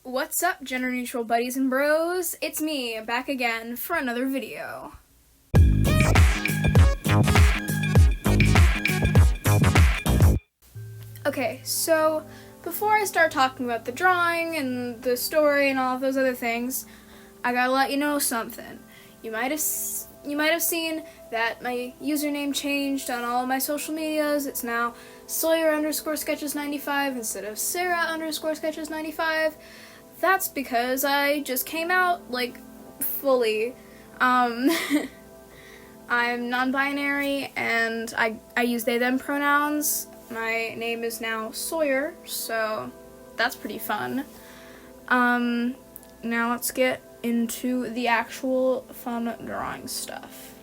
What's up, gender-neutral buddies and bros? It's me, back again for another video. Okay, so before I start talking about the drawing and the story and all of those other things, I gotta let you know something. You might have seen that my username changed on all of my social medias. It's now Sawyer_Sketches95 instead of Sarah_Sketches95. That's because I just came out, fully. I'm non-binary, and I use they, them pronouns. My name is now Sawyer, so that's pretty fun. Now let's get into the actual fun drawing stuff.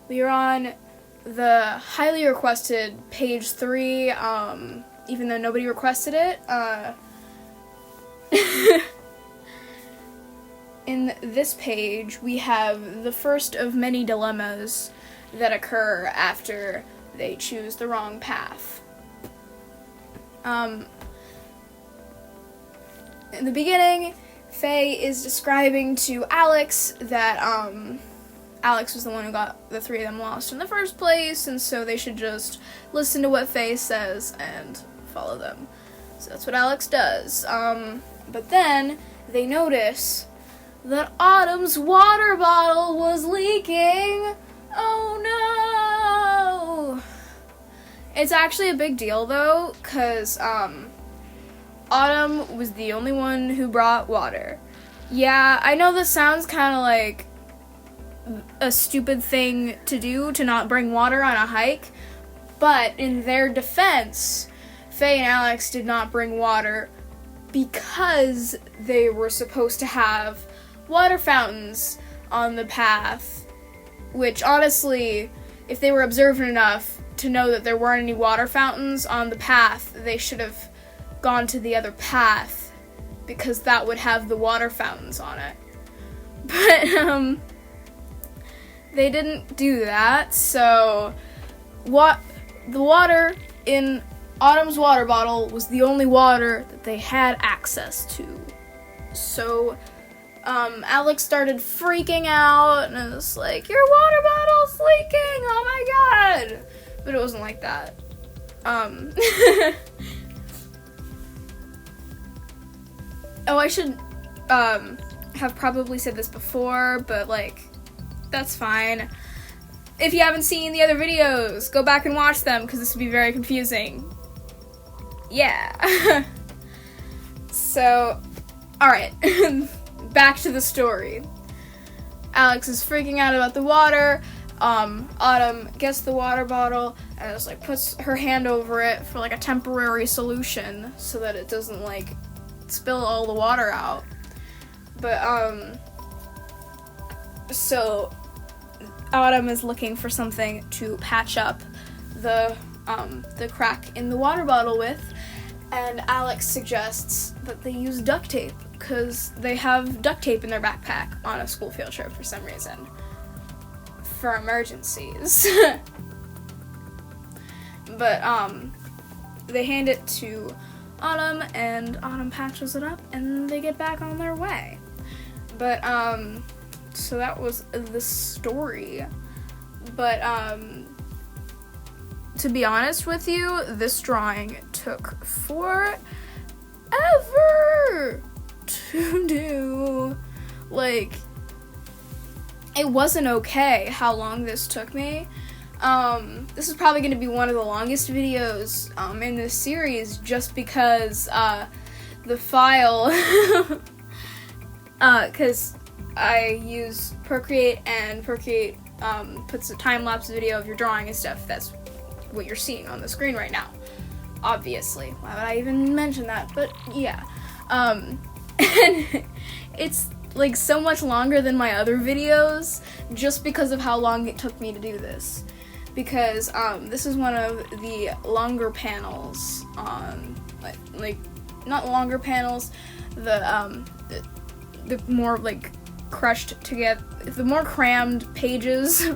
We are on the highly requested page 3, even though nobody requested it. In this page, we have the first of many dilemmas that occur after they choose the wrong path. In the beginning, Faye is describing to Alex that Alex was the one who got the three of them lost in the first place, and so they should just listen to what Faye says and follow them. So that's what Alex does. But then they notice that Autumn's water bottle was leaking. Oh no! It's actually a big deal though, because Autumn was the only one who brought water. Yeah, I know this sounds kind of like a stupid thing to do, to not bring water on a hike, but in their defense, Faye and Alex did not bring water because they were supposed to have water fountains on the path, which honestly, if they were observant enough to know that there weren't any water fountains on the path, they should have gone to the other path, because that would have the water fountains on it. But, they didn't do that, so the water in Autumn's water bottle was the only water that they had access to. So, Alex started freaking out, and it was like, your water bottle's leaking, oh my god! But it wasn't like that. Oh, I should, have probably said this before, but, that's fine. If you haven't seen the other videos, go back and watch them, because this would be very confusing. Yeah. So, alright. Back to the story. Alex is freaking out about the water. Autumn gets the water bottle and just, puts her hand over it for, a temporary solution so that it doesn't, spill all the water out. But, so Autumn is looking for something to patch up the crack in the water bottle with, and Alex suggests that they use duct tape, because they have duct tape in their backpack on a school field trip for some reason. For emergencies. But, they hand it to Autumn, and Autumn patches it up, and they get back on their way. But, so that was the story. But, to be honest with you, this drawing took forever to do. It wasn't okay how long this took me. This is probably going to be one of the longest videos in this series, just because the file, because I use Procreate, and Procreate puts a time-lapse video of your drawing and stuff. That's what you're seeing on the screen right now, obviously. Why would I even mention that? But yeah. And it's so much longer than my other videos, just because of how long it took me to do this. Because this is one of the longer panels on, not longer panels, the more crushed together, the more crammed pages.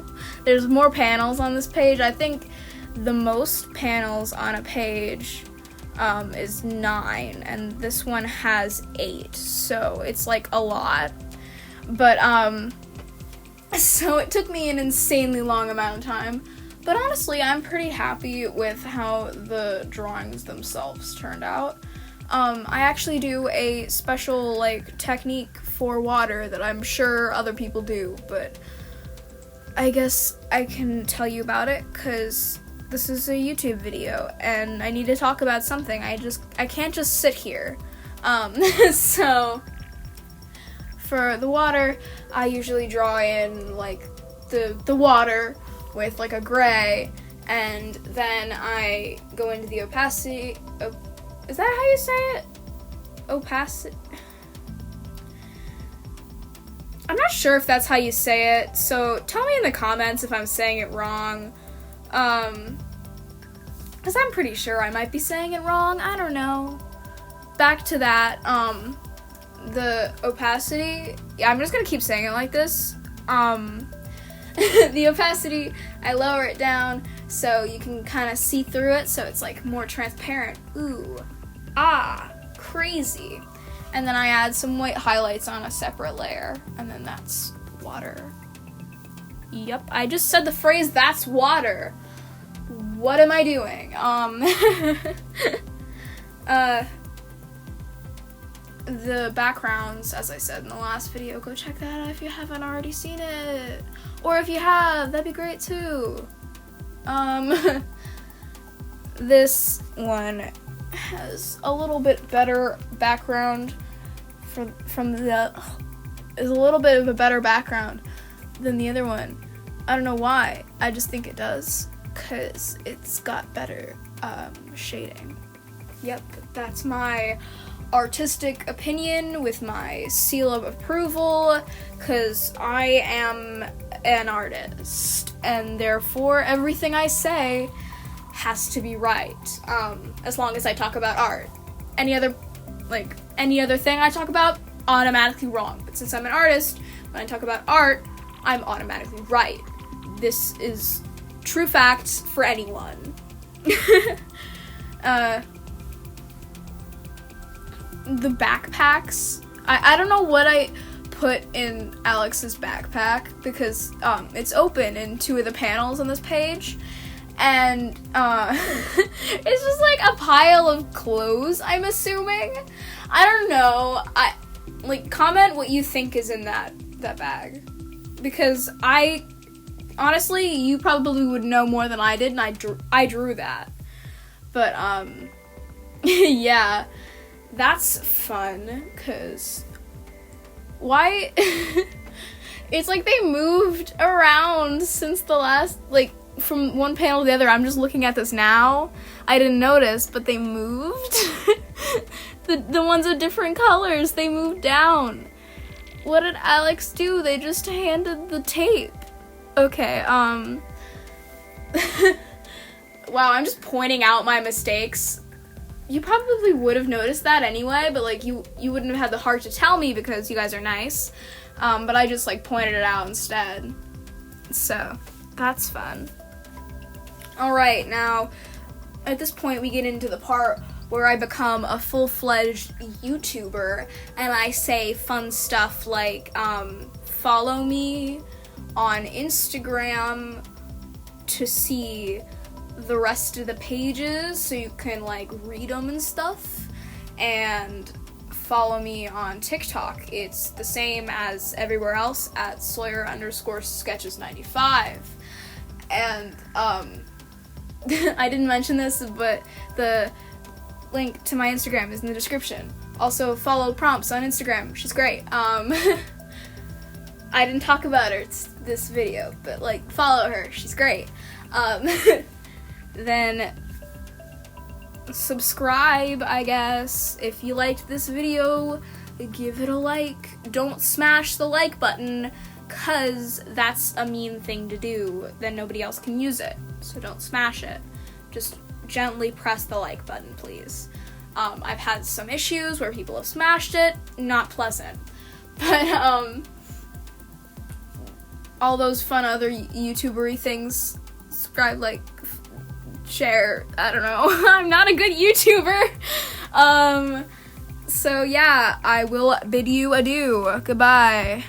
There's more panels on this page. I think the most panels on a page is 9, and this one has 8, so it's like a lot. But so it took me an insanely long amount of time, but honestly I'm pretty happy with how the drawings themselves turned out. I actually do a special like technique for water that I'm sure other people do, but I guess I can tell you about it because this is a YouTube video and I need to talk about something. I can't just sit here. So for the water, I usually draw in like the water with like a gray, and then I go into the opacity. Is that how you say it? Opacity? I'm not sure if that's how you say it, so tell me in the comments if I'm saying it wrong. Because I'm pretty sure I might be saying it wrong. I don't know. Back to that, the opacity. Yeah, I'm just gonna keep saying it like this. The opacity, I lower it down so you can kind of see through it, so it's like more transparent. Ooh. Ah, crazy. And then I add some white highlights on a separate layer, and then that's water. Yep, I just said the phrase, that's water. What am I doing? The backgrounds, as I said in the last video, go check that out if you haven't already seen it. Or if you have, that'd be great too. This one has a little bit better background is a little bit of a better background than the other one. I don't know why. I just think it does, because it's got better shading. Yep, that's my artistic opinion with my seal of approval, because I am an artist, and therefore everything I say has to be right, as long as I talk about art. Any other thing I talk about, automatically wrong. But since I'm an artist, when I talk about art, I'm automatically right. This is true facts for anyone. The backpacks, I don't know what I put in Alex's backpack, because it's open in 2 of the panels on this page, and it's just like a pile of clothes, I'm assuming. I don't know. Comment what you think is in that bag, because honestly, you probably would know more than I did, and I drew that. But yeah, that's fun, because why? It's like they moved around since the last, from one panel to the other. I'm just looking at this now. I didn't notice, but they moved. the ones with different colors, they moved down. What did Alex do? They just handed the tape. Okay, wow, I'm just pointing out my mistakes. You probably would have noticed that anyway, but you wouldn't have had the heart to tell me because you guys are nice. But I just pointed it out instead. So, that's fun. Alright, now, at this point we get into the part where I become a full-fledged YouTuber, and I say fun stuff like, follow me on Instagram to see the rest of the pages so you can read them and stuff, and follow me on TikTok. It's the same as everywhere else at Sawyer_sketches95. And I didn't mention this, but the link to my Instagram is in the description. Also follow Prompts on Instagram. She's great. I didn't talk about her this video, but follow her. She's great. Then subscribe, I guess. If you liked this video, give it a like. Don't smash the like button, cause that's a mean thing to do. Then nobody else can use it. So don't smash it. Just gently press the like button, please. I've had some issues where people have smashed it. Not pleasant. But, all those fun other YouTuber-y things, subscribe, share. I don't know. I'm not a good YouTuber. So yeah, I will bid you adieu. Goodbye.